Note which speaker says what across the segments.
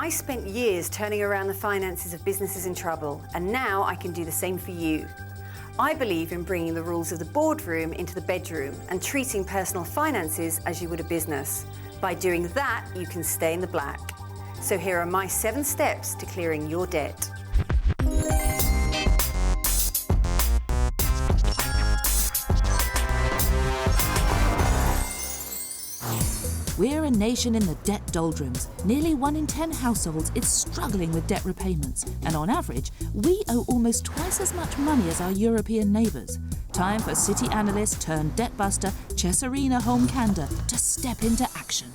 Speaker 1: I spent years turning around the finances of businesses in trouble, and now I can do the same for you. I believe in bringing the rules of the boardroom into the bedroom and treating personal finances as you would a business. By doing that, you can stay in the black. So here are my 7 steps to clearing your debt.
Speaker 2: We're a nation in the debt doldrums. Nearly 1 in 10 households is struggling with debt repayments, and on average, we owe almost twice as much money as our European neighbours. Time for city analyst turned debt buster Chesirena Holm Kanda to step into action.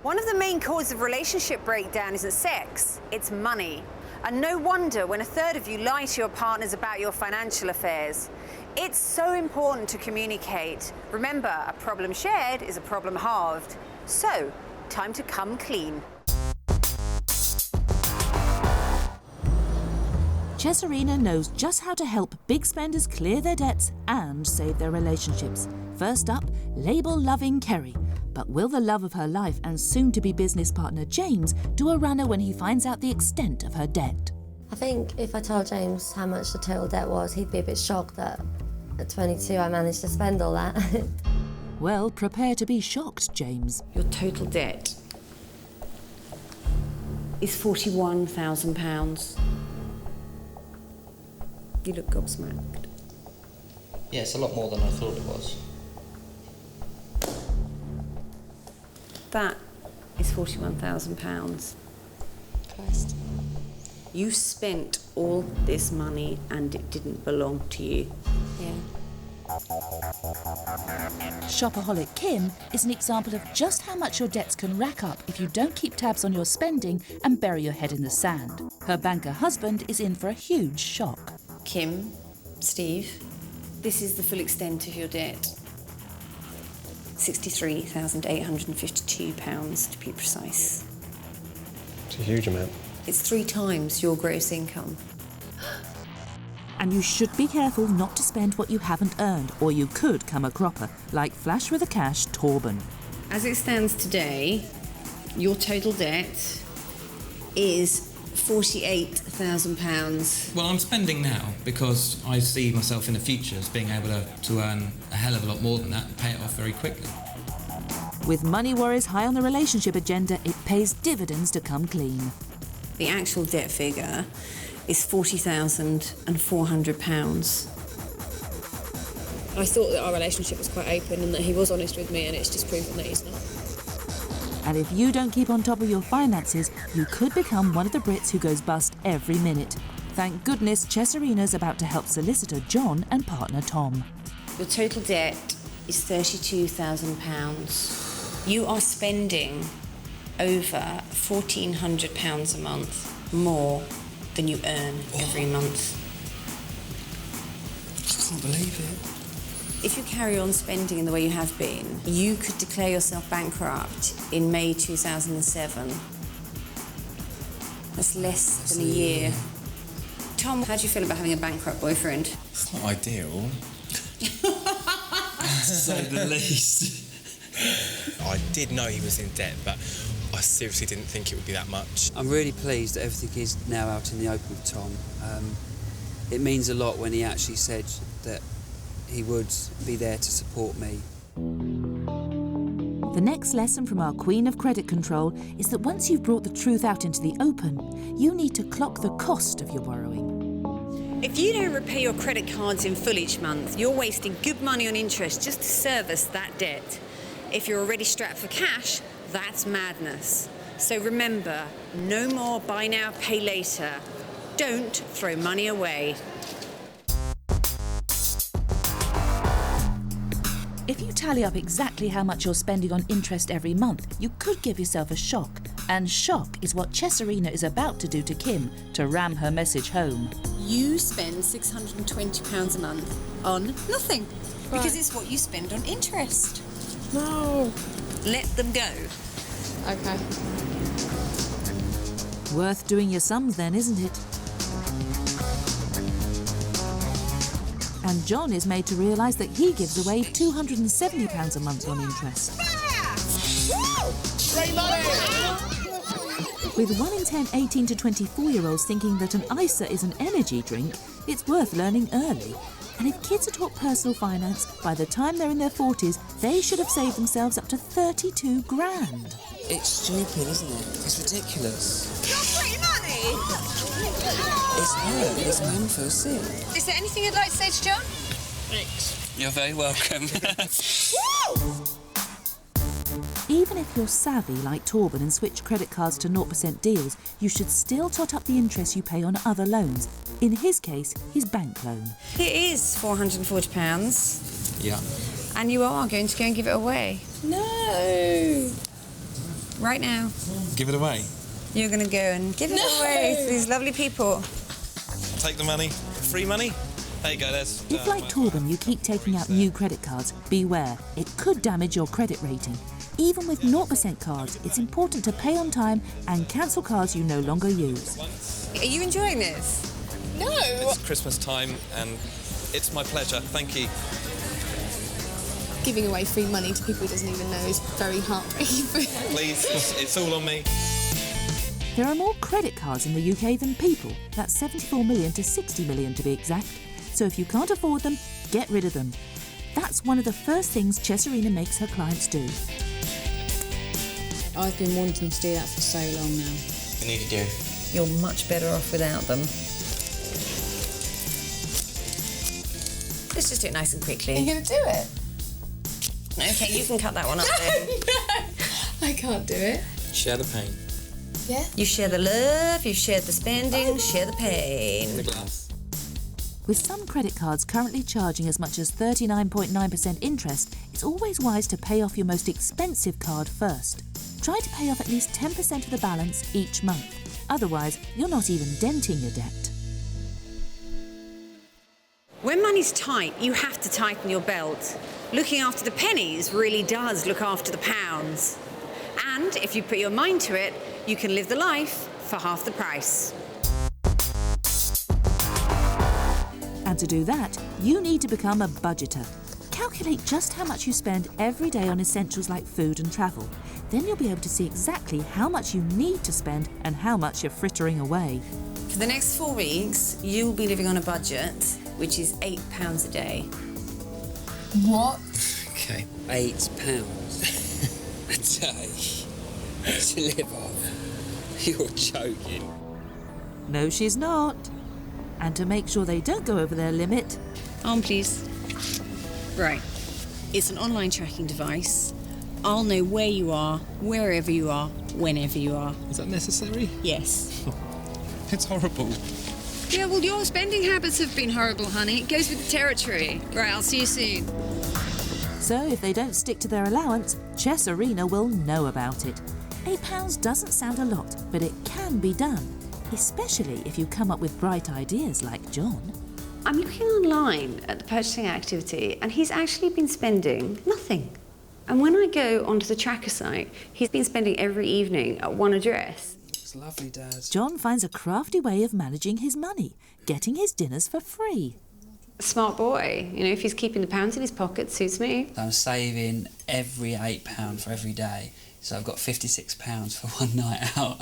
Speaker 1: One of the main causes of relationship breakdown isn't sex, it's money. And no wonder when a third of you lie to your partners about your financial affairs. It's so important to communicate. Remember, a problem shared is a problem halved. So, time to come clean.
Speaker 2: Chesirena knows just how to help big spenders clear their debts and save their relationships. First up, label-loving Kerry. But will the love of her life and soon-to-be business partner James do a runner when he finds out the extent of her debt?
Speaker 3: I think if I told James how much the total debt was, he'd be a bit shocked that at 22 I managed to spend all that.
Speaker 2: Well, prepare to be shocked, James.
Speaker 1: Your total debt is £41,000. You look gobsmacked.
Speaker 4: Yeah, it's a lot more than I thought it was.
Speaker 1: That is £41,000.
Speaker 3: Christ.
Speaker 1: You spent all this money and it didn't belong to you.
Speaker 3: Yeah.
Speaker 2: Shopaholic Kim is an example of just how much your debts can rack up if you don't keep tabs on your spending and bury your head in the sand. Her banker husband is in for a huge shock.
Speaker 1: Kim, Steve, this is the full extent of your debt. £63,852 to be precise.
Speaker 5: It's a huge amount.
Speaker 1: It's 3 times your gross income.
Speaker 2: And you should be careful not to spend what you haven't earned, or you could come a cropper, like Flash with a Cash Torben.
Speaker 1: As it stands today, your total debt is £48,000.
Speaker 6: Well, I'm spending now because I see myself in the future as being able to earn a hell of a lot more than that and pay it off very quickly.
Speaker 2: With money worries high on the relationship agenda, it pays dividends to come clean.
Speaker 1: The actual debt figure is £40,400.
Speaker 7: I thought that our relationship was quite open and that he was honest with me, and it's just proven that he's not.
Speaker 2: And if you don't keep on top of your finances, you could become one of the Brits who goes bust every minute. Thank goodness Chesirena's about to help solicitor John and partner Tom.
Speaker 1: Your total debt is £32,000. You are spending over £1,400 a month more than you earn every month.
Speaker 6: I can't believe it.
Speaker 1: If you carry on spending in the way you have been, you could declare yourself bankrupt in May 2007. That's less than a year. Tom, how do you feel about having a bankrupt boyfriend?
Speaker 5: It's not ideal.
Speaker 6: To say the least.
Speaker 5: I did know he was in debt, but I seriously didn't think it would be that much.
Speaker 8: I'm really pleased that everything is now out in the open with Tom. It means a lot when he actually said that he would be there to support me.
Speaker 2: The next lesson from our Queen of Credit Control is that once you've brought the truth out into the open, you need to clock the cost of your borrowing.
Speaker 1: If you don't repay your credit cards in full each month, you're wasting good money on interest just to service that debt. If you're already strapped for cash, that's madness. So remember, no more buy now, pay later. Don't throw money away.
Speaker 2: If you tally up exactly how much you're spending on interest every month, you could give yourself a shock. And shock is what Chesirena is about to do to Kim to ram her message home.
Speaker 1: You spend £620 a month on nothing.
Speaker 7: Right.
Speaker 1: Because it's what you spend on interest.
Speaker 7: No.
Speaker 1: Let them go.
Speaker 7: Okay.
Speaker 2: Worth doing your sums then, isn't it? And John is made to realise that he gives away £270 a month on interest.
Speaker 5: Great money!
Speaker 2: With 1 in 10 18 to 24-year-olds thinking that an ISA is an energy drink, it's worth learning early. And if kids are taught personal finance, by the time they're in their 40s, they should have saved themselves up to 32 grand.
Speaker 8: It's stupid, isn't it? It's ridiculous.
Speaker 9: Your free money!
Speaker 8: It's her. It's mum feels sick.
Speaker 9: Is there anything you'd like to say to John?
Speaker 8: Thanks. You're very welcome.
Speaker 2: Even if you're savvy like Torben and switch credit cards to 0% deals, you should still tot up the interest you pay on other loans. In his case, his bank loan.
Speaker 9: It is £440.
Speaker 6: Yeah.
Speaker 9: And you are going to go and give it away. No! Right now.
Speaker 10: Give it away.
Speaker 9: You're going to go and give it away to these lovely people.
Speaker 10: Take the money. Free money. There you go, there's...
Speaker 2: If, like Torben, you keep taking out new credit cards, beware. It could damage your credit rating. Even with 0% cards, it's important to pay on time and cancel cards you no longer use.
Speaker 9: Are you enjoying this?
Speaker 10: No! It's Christmas time and it's my pleasure. Thank you.
Speaker 11: Giving away free money to people he doesn't even know is very heartbreaking.
Speaker 10: Please, it's all on me.
Speaker 2: There are more credit cards in the UK than people. That's 74 million to 60 million to be exact. So if you can't afford them, get rid of them. That's one of the first things Chesirena makes her clients do.
Speaker 7: I've been wanting to do that for so long now.
Speaker 4: You need to do.
Speaker 9: You're much better off without them. Let's just do it nice and quickly.
Speaker 11: Are you going to do it?
Speaker 9: Okay, you can cut that one up then.
Speaker 11: No, I can't do it.
Speaker 5: Share the pain.
Speaker 11: Yeah?
Speaker 9: You share the love, you share the spending, share the pain.
Speaker 5: The glass.
Speaker 2: With some credit cards currently charging as much as 39.9% interest, it's always wise to pay off your most expensive card first. Try to pay off at least 10% of the balance each month. Otherwise, you're not even denting your debt.
Speaker 1: When money's tight, you have to tighten your belt. Looking after the pennies really does look after the pounds. And if you put your mind to it, you can live the life for half the price.
Speaker 2: And to do that, you need to become a budgeter. Calculate just how much you spend every day on essentials like food and travel. Then you'll be able to see exactly how much you need to spend and how much you're frittering away.
Speaker 1: For the next 4 weeks, you'll be living on a budget, which is £8 a day.
Speaker 11: What?
Speaker 8: Okay. £8 a day to live off. You're joking.
Speaker 2: No, she's not. And to make sure they don't go over their limit...
Speaker 1: On, please. Right. It's an online tracking device. I'll know where you are, wherever you are, whenever you are.
Speaker 10: Is that necessary?
Speaker 1: Yes.
Speaker 10: It's horrible.
Speaker 1: Yeah, well, your spending habits have been horrible, honey. It goes with the territory. Right, I'll see you soon.
Speaker 2: So if they don't stick to their allowance, Chesirena will know about it. £8 doesn't sound a lot, but it can be done. Especially if you come up with bright ideas like John.
Speaker 1: I'm looking online at the purchasing activity, and he's actually been spending nothing. And when I go onto the tracker site, he's been spending every evening at one address.
Speaker 8: It's lovely, Dad.
Speaker 2: John finds a crafty way of managing his money, getting his dinners for free.
Speaker 1: Smart boy. You know, if he's keeping the pounds in his pocket, suits me.
Speaker 8: I'm saving every £8 for every day, so I've got £56 for one night out.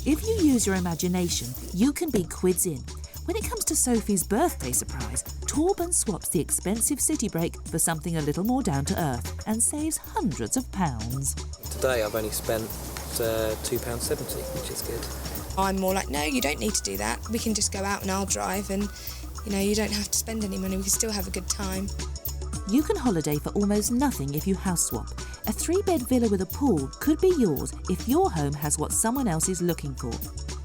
Speaker 2: If you use your imagination, you can be quids in. When it comes to Sophie's birthday surprise, Torben swaps the expensive city break for something a little more down to earth and saves hundreds of pounds.
Speaker 5: Today I've only spent £2.70, which is good.
Speaker 11: I'm more like, no, you don't need to do that. We can just go out and I'll drive and, you know, you don't have to spend any money. We can still have a good time.
Speaker 2: You can holiday for almost nothing if you house swap. A 3-bed villa with a pool could be yours if your home has what someone else is looking for.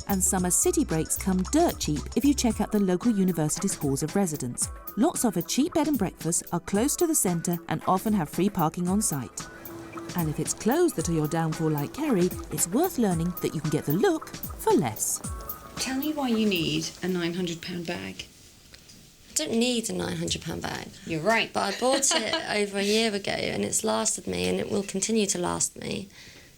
Speaker 2: And summer city breaks come dirt cheap if you check out the local university's halls of residence. Lots of a cheap bed and breakfast are close to the centre and often have free parking on site. And if it's clothes that are your downfall like Kerry, it's worth learning that you can get the look for less.
Speaker 1: Tell me why you need a £900 bag.
Speaker 3: I don't need a £900 bag.
Speaker 1: You're right.
Speaker 3: But I bought it over a year ago and it's lasted me and it will continue to last me.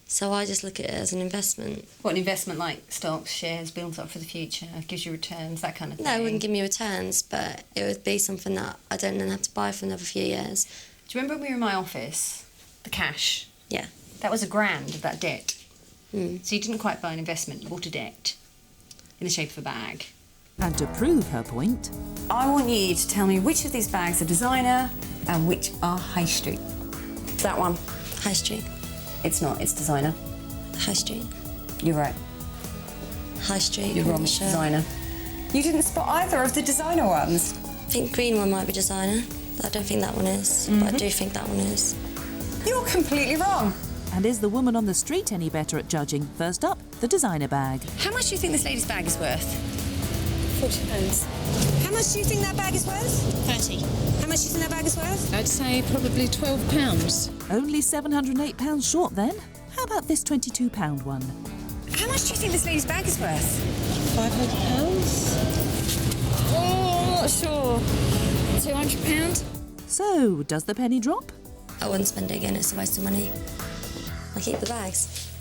Speaker 3: So I just look at it as an investment.
Speaker 1: What, an investment like stocks, shares, builds up for the future, gives you returns, that kind of thing?
Speaker 3: No, it wouldn't give me returns, but it would be something that I don't then have to buy for another few years.
Speaker 1: Do you remember when we were in my office? The cash?
Speaker 3: Yeah.
Speaker 1: That was £1,000 of that debt. So you didn't quite buy an investment, you bought a debt in the shape of a bag.
Speaker 2: And to prove her point,
Speaker 1: I want you to tell me which of these bags are designer and which are high street. That one.
Speaker 3: High street.
Speaker 1: It's not, it's designer.
Speaker 3: High street.
Speaker 1: You're right.
Speaker 3: High street.
Speaker 1: You're wrong, it's designer. You didn't spot either of the designer ones.
Speaker 3: I think green one might be designer. I don't think that one is, but I do think that one is.
Speaker 1: You're completely wrong.
Speaker 2: and is the woman on the street any better at judging? First up, the designer bag.
Speaker 1: How much do you think this lady's bag is worth?
Speaker 9: £40.
Speaker 1: How much do you think that bag is worth?
Speaker 9: 30.
Speaker 1: How much do you think that bag is worth?
Speaker 9: I'd say probably £12.
Speaker 2: Only £708 short then? How about this £22 one?
Speaker 1: How much do you think this lady's bag is worth?
Speaker 9: £500? Oh, not sure. £200?
Speaker 2: So, does the penny drop?
Speaker 3: I wouldn't spend it again, it's a waste of money. I keep the bags.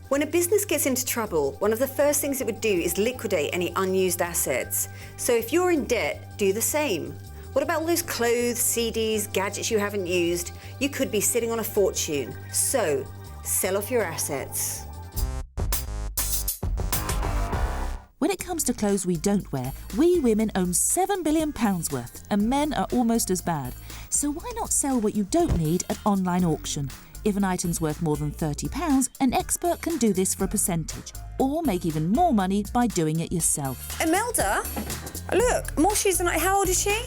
Speaker 1: When a business gets into trouble, one of the first things it would do is liquidate any unused assets. So if you're in debt, do the same. What about all those clothes, CDs, gadgets you haven't used? You could be sitting on a fortune. So, sell off your assets.
Speaker 2: When it comes to clothes we don't wear, we women own £7 billion worth, and men are almost as bad. So why not sell what you don't need at online auction? If an item's worth more than £30, an expert can do this for a percentage, or make even more money by doing it yourself.
Speaker 1: Imelda, look, more shoes than how old is she?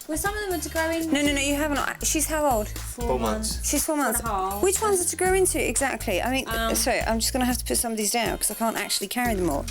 Speaker 9: Well, some of them are to grow in.
Speaker 1: No, you haven't. She's how old?
Speaker 5: 4 months.
Speaker 1: She's 4 months.
Speaker 9: 4.5.
Speaker 1: Which ones are to grow into exactly? I mean, sorry, I'm just going to have to put some of these down because I can't actually carry them all.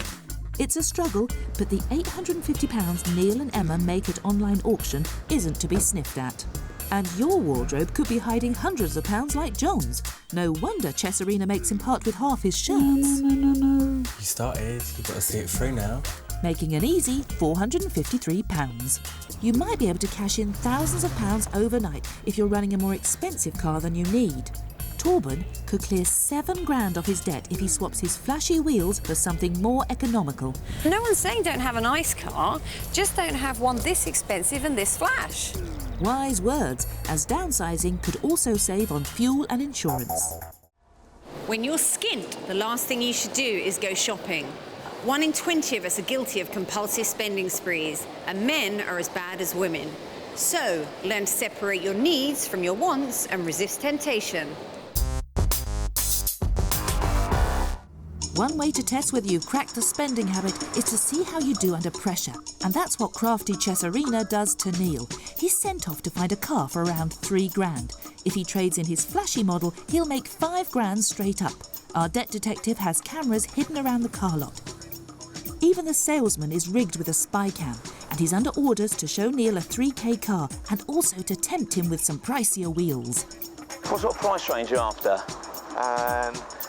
Speaker 2: It's a struggle, but the £850 Neil and Emma make at online auction isn't to be sniffed at. And your wardrobe could be hiding hundreds of pounds like John's. No wonder Chesirena makes him part with half his shirts.
Speaker 5: No. You started, you've got to see it through now.
Speaker 2: Making an easy £453. You might be able to cash in thousands of pounds overnight if you're running a more expensive car than you need. Torben could clear £7,000 off his debt if he swaps his flashy wheels for something more economical.
Speaker 1: No one's saying don't have a nice car, just don't have one this expensive and this flash.
Speaker 2: Wise words, as downsizing could also save on fuel and insurance.
Speaker 1: When you're skint, the last thing you should do is go shopping. 1 in 20 of us are guilty of compulsive spending sprees, and men are as bad as women. So, learn to separate your needs from your wants and resist temptation.
Speaker 2: One way to test whether you've cracked the spending habit is to see how you do under pressure. And that's what crafty Chesirena does to Neil. He's sent off to find a car for around £3,000. If he trades in his flashy model, he'll make £5,000 straight up. Our debt detective has cameras hidden around the car lot. Even the salesman is rigged with a spy cam, and he's under orders to show Neil a £3,000 car and also to tempt him with some pricier wheels.
Speaker 12: What sort of price range are you after?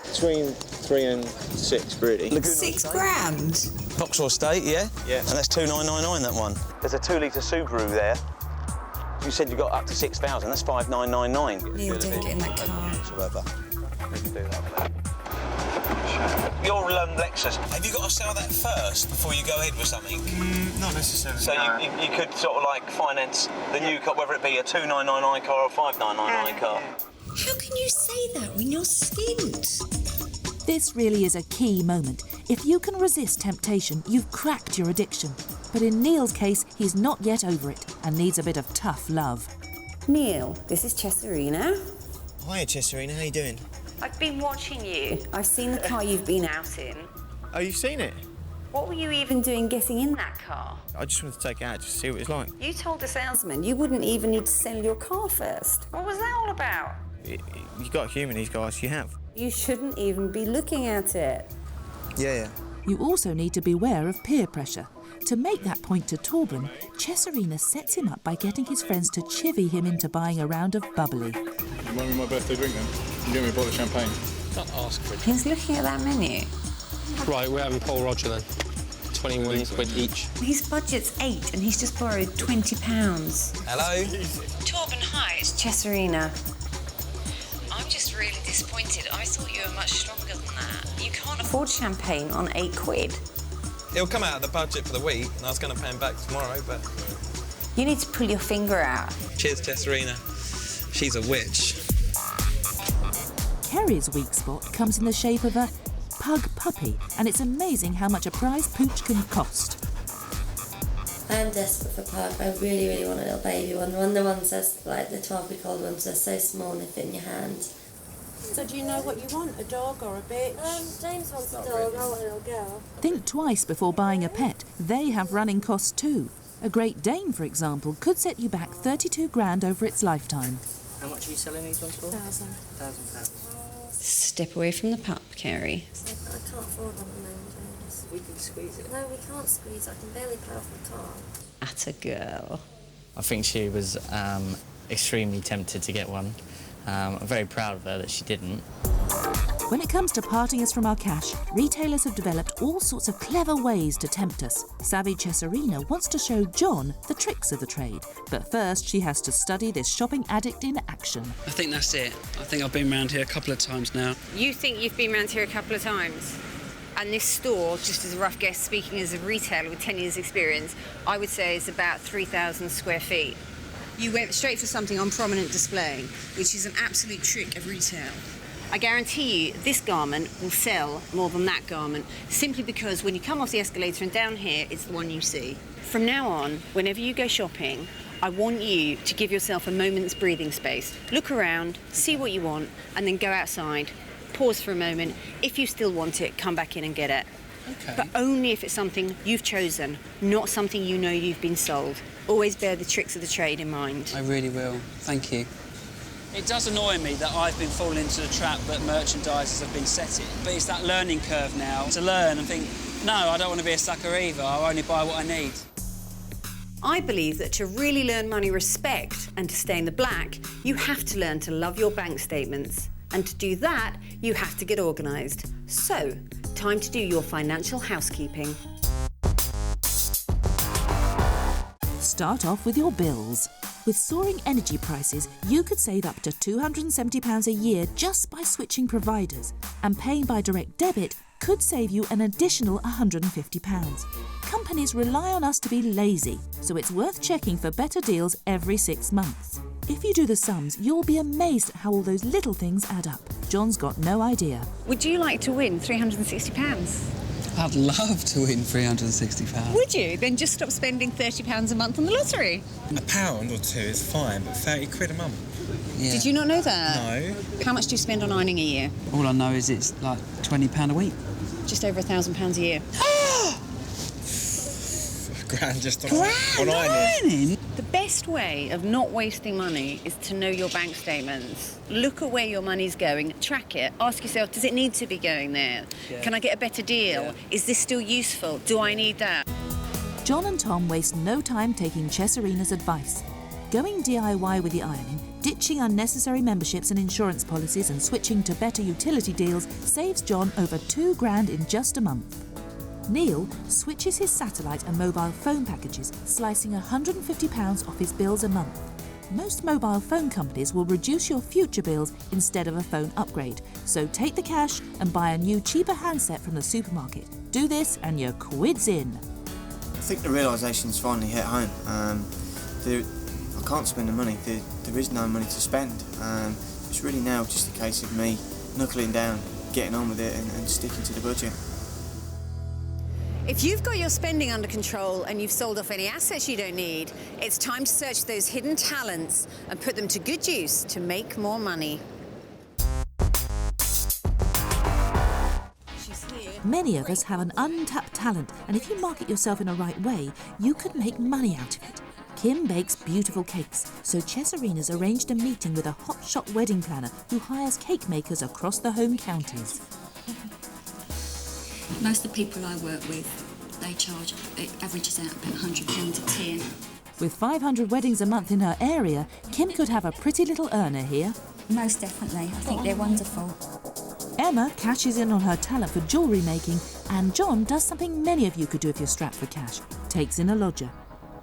Speaker 13: Between 3 and 6, really.
Speaker 1: £6,000?
Speaker 12: Vauxhall Estate, yeah?
Speaker 13: Yeah.
Speaker 12: And that's 2,999, that one. There's a 2-litre Subaru there. You said you got up to 6,000, that's 5,999.
Speaker 1: Neil didn't get in that car.
Speaker 12: Whatsoever. We can do that. Your Lexus, have you got to sell that first before you go ahead with something?
Speaker 13: Not necessarily.
Speaker 12: So you could sort of like finance the new car, whether it be a 2,999 car or a 5,999 car.
Speaker 1: How can you say that when you're skint?
Speaker 2: This really is a key moment. If you can resist temptation, you've cracked your addiction. But in Neil's case, he's not yet over it and needs a bit of tough love.
Speaker 1: Neil, this is Chesirena.
Speaker 13: Hiya, Chesirena, how you doing?
Speaker 1: I've been watching you. I've seen the car you've been out in.
Speaker 13: Oh, you've seen it?
Speaker 1: What were you even doing getting in that car?
Speaker 13: I just wanted to take it out just to see what it's like.
Speaker 1: You told the salesman you wouldn't even need to sell your car first. What was that all about?
Speaker 13: You got humour in these guys, you have.
Speaker 1: You shouldn't even be looking at it.
Speaker 13: Yeah.
Speaker 2: You also need to beware of peer pressure. To make that point to Torben, Chesirena sets him up by getting his friends to chivvy him into buying a round of bubbly.
Speaker 14: Remind me my birthday drink then. You get me a bottle of champagne.
Speaker 15: Don't ask for it.
Speaker 1: He's looking at that menu.
Speaker 15: Right, we're having Paul Roger then. 21 quid each.
Speaker 1: His budget's 8 and he's just borrowed £20.
Speaker 12: Hello?
Speaker 1: Torben, hi, it's Chesirena. I'm just really disappointed. I thought you were much stronger than that. You can't afford champagne on 8 quid.
Speaker 10: It'll come out of the budget for the week, and I was going to pay him back tomorrow, but...
Speaker 1: You need to pull your finger out.
Speaker 10: Cheers, Chesirena. She's a witch.
Speaker 2: Kerry's weak spot comes in the shape of a pug puppy, and it's amazing how much a prize pooch can cost.
Speaker 3: I'm desperate for pug. I really, really want a little baby one. The ones that's like the 12-week-old ones, they're so small and they fit in your hand.
Speaker 16: So do you know what you want, a dog or a bitch?
Speaker 3: James wants a dog, I want a little girl.
Speaker 2: Think twice before buying a pet. They have running costs too. A Great Dane, for example, could set you back 32 grand over its lifetime.
Speaker 4: How much are you selling these ones for?
Speaker 3: £1,000.
Speaker 1: Step away from the pup, Kerry.
Speaker 3: I can't afford one at the moment, James.
Speaker 4: We can squeeze it.
Speaker 3: No, we can't squeeze. I can barely play off the car.
Speaker 1: At a girl.
Speaker 17: I think she was extremely tempted to get one. I'm very proud of her that she didn't.
Speaker 2: When it comes to parting us from our cash, retailers have developed all sorts of clever ways to tempt us. Savvy Chesirena wants to show John the tricks of the trade, but first she has to study this shopping addict in action.
Speaker 8: I think that's it. I think I've been around here a couple of times now.
Speaker 1: You think you've been around here a couple of times? And this store, just as a rough guess, speaking as a retailer with 10 years experience, I would say is about 3,000 square feet. You went straight for something on prominent display, which is an absolute trick of retail. I guarantee you this garment will sell more than that garment, simply because when you come off the escalator and down here, it's the one you see. From now on, whenever you go shopping, I want you to give yourself a moment's breathing space. Look around, see what you want, and then go outside. Pause for a moment. If you still want it, come back in and get it.
Speaker 8: Okay.
Speaker 1: But only if it's something you've chosen, not something you know you've been sold. Always bear the tricks of the trade in mind.
Speaker 8: I really will. Thank you. It does annoy me that I've been falling into the trap that merchandisers have been setting, but it's that learning curve now to learn and think, no, I don't want to be a sucker either. I'll only buy what I need.
Speaker 1: I believe that to really learn money respect and to stay in the black, you have to learn to love your bank statements. And to do that, you have to get organised. So, time to do your financial housekeeping.
Speaker 2: Start off with your bills. With soaring energy prices, you could save up to £270 a year just by switching providers, and paying by direct debit could save you an additional £150. Companies rely on us to be lazy, so it's worth checking for better deals every 6 months. If you do the sums, you'll be amazed at how all those little things add up. John's got no idea.
Speaker 1: Would you like to win £360?
Speaker 8: I'd love to win £360.
Speaker 1: Would you? Then just stop spending £30 a month on the lottery.
Speaker 5: A pound or two is fine, but 30 quid a month.
Speaker 8: Yeah.
Speaker 1: Did you not know that?
Speaker 5: No.
Speaker 1: How much do you spend on ironing a year?
Speaker 8: All I know is it's like £20 a week.
Speaker 1: Just over £1,000 a year.
Speaker 5: Grand just on ironing.
Speaker 1: The best way of not wasting money is to know your bank statements. Look at where your money's going, track it, ask yourself, does it need to be going there?
Speaker 8: Yeah.
Speaker 1: Can I get a better deal?
Speaker 8: Yeah.
Speaker 1: Is this still useful? Do I need that?
Speaker 2: John and Tom waste no time taking Chesirena's advice. Going DIY with the ironing, ditching unnecessary memberships and insurance policies and switching to better utility deals saves John over £2 grand in just a month. Neil switches his satellite and mobile phone packages, slicing £150 off his bills a month. Most mobile phone companies will reduce your future bills instead of a phone upgrade, so take the cash and buy a new cheaper handset from the supermarket. Do this and you're quids in.
Speaker 13: I think the realisation's finally hit home. I can't spend the money. There is no money to spend. It's really now just a case of me knuckling down, getting on with it and sticking to the budget.
Speaker 1: If you've got your spending under control and you've sold off any assets you don't need, it's time to search those hidden talents and put them to good use to make more money.
Speaker 2: Many of us have an untapped talent, and if you market yourself in a right way, you could make money out of it. Kim bakes beautiful cakes, so Chesirena's arranged a meeting with a hotshot wedding planner who hires cake makers across the home counties.
Speaker 18: Most of the people I work with, they charge, it averages out about £100 a tin.
Speaker 2: With 500 weddings a month in her area, Kim could have a pretty little earner here.
Speaker 18: Most definitely. I think they're wonderful.
Speaker 2: Emma cashes in on her talent for jewellery making, and John does something many of you could do if you're strapped for cash, takes in a lodger.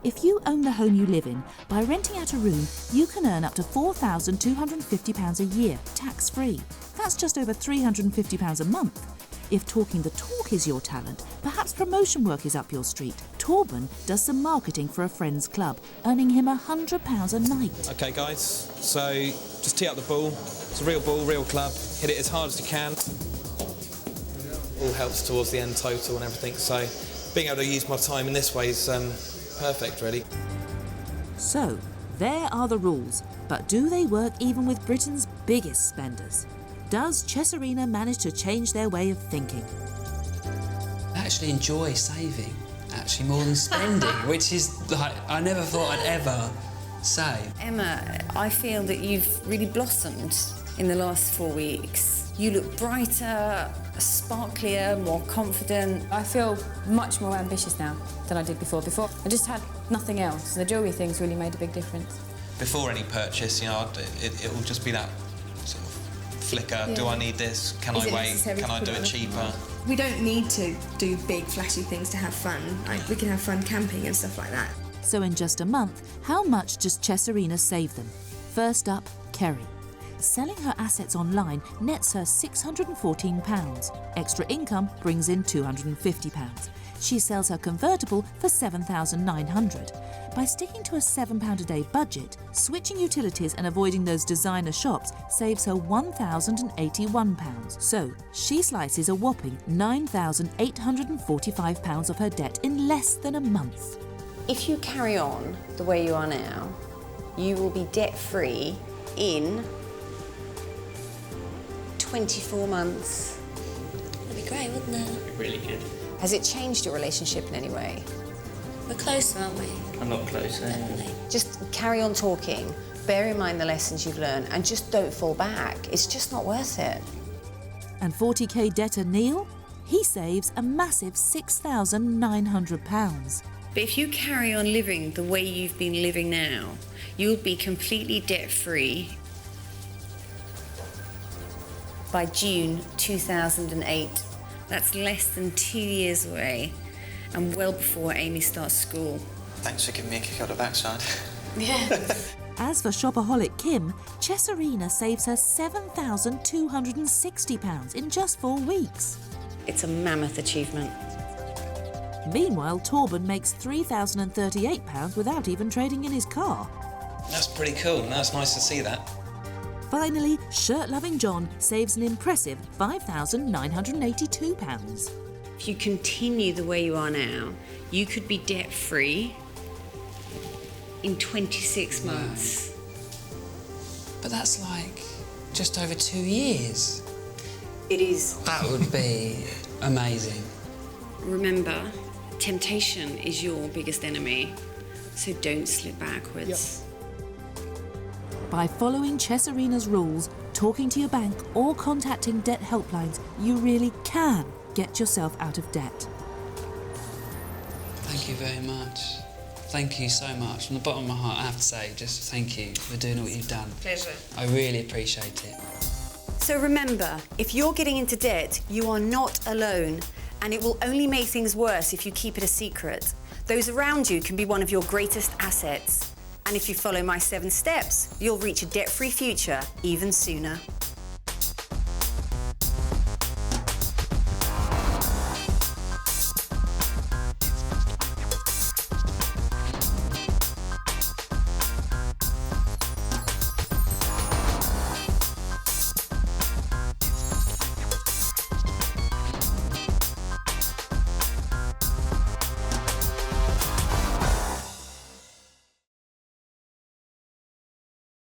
Speaker 2: If you own the home you live in, by renting out a room, you can earn up to £4,250 a year, tax-free. That's just over £350 a month. If talking the talk is your talent, perhaps promotion work is up your street. Torben does some marketing for a friend's club, earning him £100 a night.
Speaker 10: OK, guys, so just tee up the ball. It's a real ball, real club. Hit it as hard as you can. All helps towards the end total and everything, so being able to use my time in this way is perfect, really.
Speaker 2: So, there are the rules, but do they work even with Britain's biggest spenders? Does Chesirena manage to change their way of thinking?
Speaker 8: I actually enjoy saving, actually, more than spending, which is, like, I never thought I'd ever say.
Speaker 1: Emma, I feel that you've really blossomed in the last 4 weeks. You look brighter, sparklier, more confident.
Speaker 7: I feel much more ambitious now than I did before. Before, I just had nothing else. The jewellery thing's really made a big difference.
Speaker 10: Before any purchase, you know, it will just be that sort of flicker.
Speaker 11: Yeah.
Speaker 10: Do I need this? Can I wait? Can I do it cheaper?
Speaker 11: We don't need to do big, flashy things to have fun. Like, we can have fun camping and stuff like that.
Speaker 2: So in just a month, how much does Chesirena save them? First up, Kerry. Selling her assets online nets her £614. Extra income brings in £250. She sells her convertible for £7,900. By sticking to a £7 a day budget, switching utilities and avoiding those designer shops saves her £1,081. So she slices a whopping £9,845 of her debt in less than a month.
Speaker 1: If you carry on the way you are now, you will be debt-free in 24 months.
Speaker 3: That'd be great, wouldn't it?
Speaker 4: Really good.
Speaker 1: Has it changed your relationship in any way?
Speaker 3: We're closer, aren't we?
Speaker 4: I'm not closer.
Speaker 3: Definitely.
Speaker 1: Just carry on talking, bear in mind the lessons you've learned, and just don't fall back. It's just not worth it.
Speaker 2: And 40k debtor Neil? He saves a massive £6,900.
Speaker 1: But if you carry on living the way you've been living now, you'll be completely debt-free by June 2008. That's less than 2 years away and well before Amy starts school.
Speaker 12: Thanks for giving me a kick out the backside.
Speaker 1: Yeah.
Speaker 2: As for shopaholic Kim, Chesirena saves her £7,260 in just 4 weeks.
Speaker 1: It's a mammoth achievement.
Speaker 2: Meanwhile, Torben makes £3,038 without even trading in his car.
Speaker 10: That's pretty cool. That's nice to see that.
Speaker 2: Finally, shirt-loving John saves an impressive £5,982.
Speaker 1: If you continue the way you are now, you could be debt-free in 26 months.
Speaker 8: But that's like just over 2 years.
Speaker 1: It is.
Speaker 8: That would be amazing.
Speaker 1: Remember, temptation is your biggest enemy, so don't slip backwards.
Speaker 2: Yep. By following Chesirena's rules, talking to your bank or contacting debt helplines, you really can get yourself out of debt.
Speaker 8: Thank you very much. Thank you so much. From the bottom of my heart, I have to say, just thank you for doing what you've done.
Speaker 1: Pleasure.
Speaker 8: I really appreciate it.
Speaker 1: So remember, if you're getting into debt, you are not alone, and it will only make things worse if you keep it a secret. Those around you can be one of your greatest assets. And if you follow my 7 steps, you'll reach a debt-free future even sooner.